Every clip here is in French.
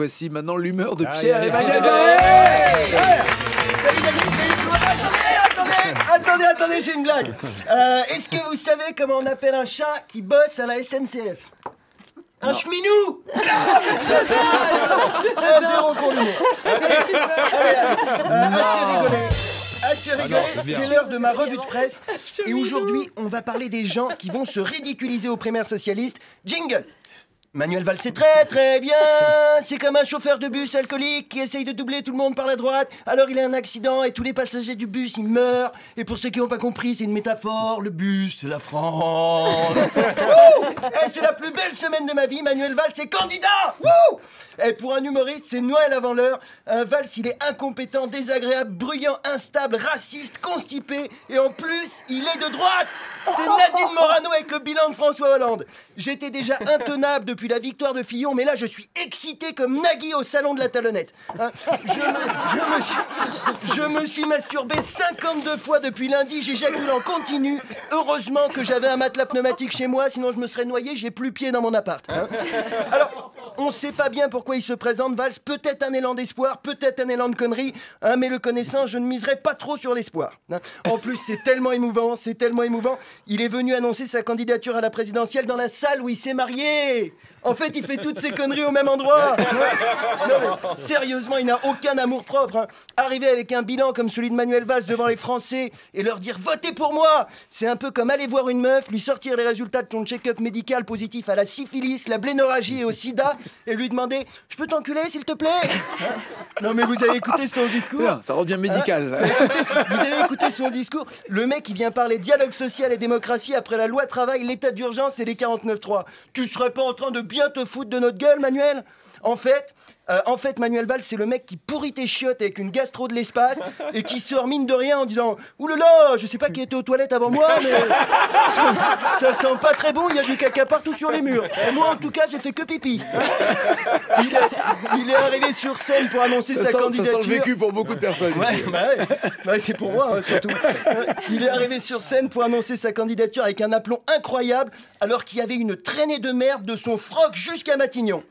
Voici maintenant l'humeur de Pierre et Manuel. Attendez, j'ai une blague. Est-ce que vous savez comment on appelle un chat qui bosse à la SNCF? Un cheminou. Zéro pour l'humour. Assez rigolé, c'est l'heure de ma revue de presse. Et aujourd'hui, on va parler des gens qui vont se ridiculiser aux primaires socialistes. Jingle. Manuel Valls, c'est très bien. C'est comme un chauffeur de bus alcoolique qui essaye de doubler tout le monde par la droite. Alors il a un accident et tous les passagers du bus, ils meurent. Et pour ceux qui n'ont pas compris, c'est une métaphore. Le bus, c'est la France. C'est la plus belle semaine de ma vie. Manuel Valls est candidat. Et pour un humoriste, c'est Noël avant l'heure. Valls, il est incompétent, désagréable, bruyant, instable, raciste, constipé. Et en plus, il est de droite. C'est Nadine Morano avec le bilan de François Hollande. J'étais déjà intenable depuis la victoire de Fillon, mais là, je suis excité comme Nagui au salon de la talonnette. Je me suis masturbé 52 fois depuis lundi, j'éjacule en continu. Heureusement que j'avais un matelas pneumatique chez moi, sinon je me serais noyé, j'ai plus pied dans mon appart. Alors, on sait pas bien pourquoi il se présente, Valls. Peut-être un élan d'espoir, peut-être un élan de connerie, mais le connaissant, je ne miserai pas trop sur l'espoir. En plus, c'est tellement émouvant. Il est venu annoncer sa candidature à la présidentielle dans la salle où il s'est marié. En fait, il fait toutes ses conneries au même endroit. Non, mais sérieusement, il n'a aucun amour-propre. Arriver avec un bilan comme celui de Manuel Valls devant les Français et leur dire « Votez pour moi !» C'est un peu comme aller voir une meuf, lui sortir les résultats de ton check-up médical positif à la syphilis, la blénorragie et au sida et lui demander « Je peux t'enculer, s'il te plaît ?» Non, mais vous avez écouté son discours. Ça revient médical. Vous avez écouté son discours. Le mec, il vient parler dialogue social et démocratie après la loi travail, l'état d'urgence et les 49.3. Tu serais pas en train de bien te foutre de notre gueule, Manuel? En fait, Manuel Valls, c'est le mec qui pourrit tes chiottes avec une gastro de l'espace et qui sort mine de rien en disant « Ouh là là, je sais pas qui était aux toilettes avant moi, mais ça sent pas très bon, il y a du caca partout sur les murs. Et moi, en tout cas, j'ai fait que pipi. » Il est arrivé sur scène pour annoncer sa candidature. Ça sent le vécu pour beaucoup de personnes. Ouais, c'est pour moi, surtout. Il est arrivé sur scène pour annoncer sa candidature avec un aplomb incroyable, alors qu'il y avait une traînée de merde de son froc jusqu'à Matignon.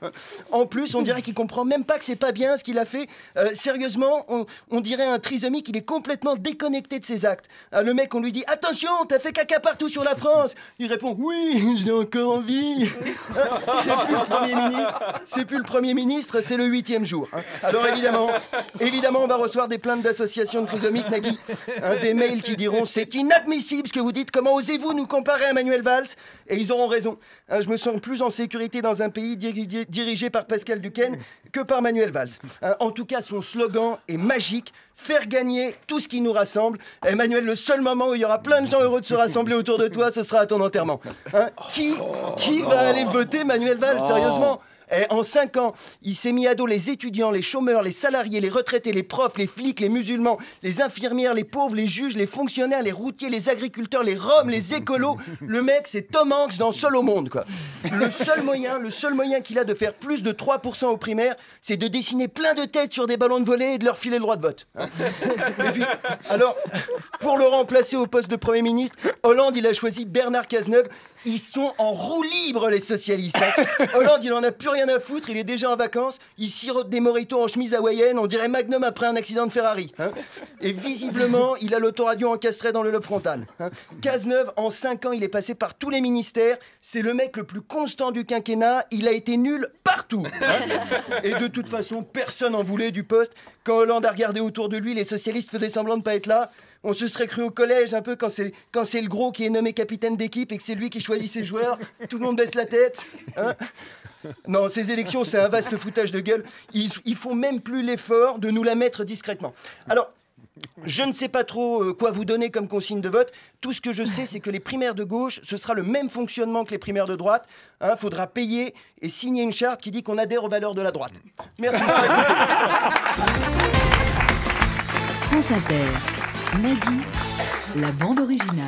En plus, on dirait qu'il comprend même pas que c'est pas bien ce qu'il a fait. Sérieusement, on dirait un trisomique, il est complètement déconnecté de ses actes. Le mec, on lui dit « Attention, t'as fait caca partout sur la France !» Il répond « Oui, j'ai encore envie !» C'est plus le Premier ministre, c'est le 8e jour. Alors évidemment, on va recevoir des plaintes d'associations de trisomiques, Nagui. Des mails qui diront « C'est inadmissible ce que vous dites, comment osez-vous nous comparer à Manuel Valls ?» Et ils auront raison. Je me sens plus en sécurité dans un pays dirigé par Pascal Duquesne que par Manuel Valls. En tout cas, son slogan est magique, faire gagner tout ce qui nous rassemble. Emmanuel, le seul moment où il y aura plein de gens heureux de se rassembler autour de toi, ce sera à ton enterrement. Qui va aller voter Manuel Valls, sérieusement? En 5 ans, il s'est mis à dos les étudiants, les chômeurs, les salariés, les retraités, les profs, les flics, les musulmans, les infirmières, les pauvres, les juges, les fonctionnaires, les routiers, les agriculteurs, les roms, les écolos. Le mec, c'est Tom Hanks dans Seul au monde, quoi. Le seul moyen qu'il a de faire plus de 3% aux primaires, c'est de dessiner plein de têtes sur des ballons de volley et de leur filer le droit de vote. Et puis, alors, pour le remplacer au poste de Premier ministre, Hollande, il a choisi Bernard Cazeneuve. Ils sont en roue libre, les socialistes. Hollande, il en a plus rien à foutre, il est déjà en vacances, il sirote des mojitos en chemise hawaïenne, on dirait Magnum après un accident de Ferrari. Et visiblement, il a l'autoradio encastré dans le lobe frontal. Cazeneuve, en 5 ans, il est passé par tous les ministères, c'est le mec le plus constant du quinquennat, il a été nul partout. Et de toute façon, personne n'en voulait du poste. Quand Hollande a regardé autour de lui, les socialistes faisaient semblant de pas être là. On se serait cru au collège un peu quand c'est le gros qui est nommé capitaine d'équipe et que c'est lui qui choisit ses joueurs. Tout le monde baisse la tête. Non, ces élections, c'est un vaste foutage de gueule. Ils font même plus l'effort de nous la mettre discrètement. Alors, je ne sais pas trop quoi vous donner comme consigne de vote. Tout ce que je sais, c'est que les primaires de gauche, ce sera le même fonctionnement que les primaires de droite. Faudra payer et signer une charte qui dit qu'on adhère aux valeurs de la droite. Merci d'avoir écouté. France Inter. Nagui, la bande originale.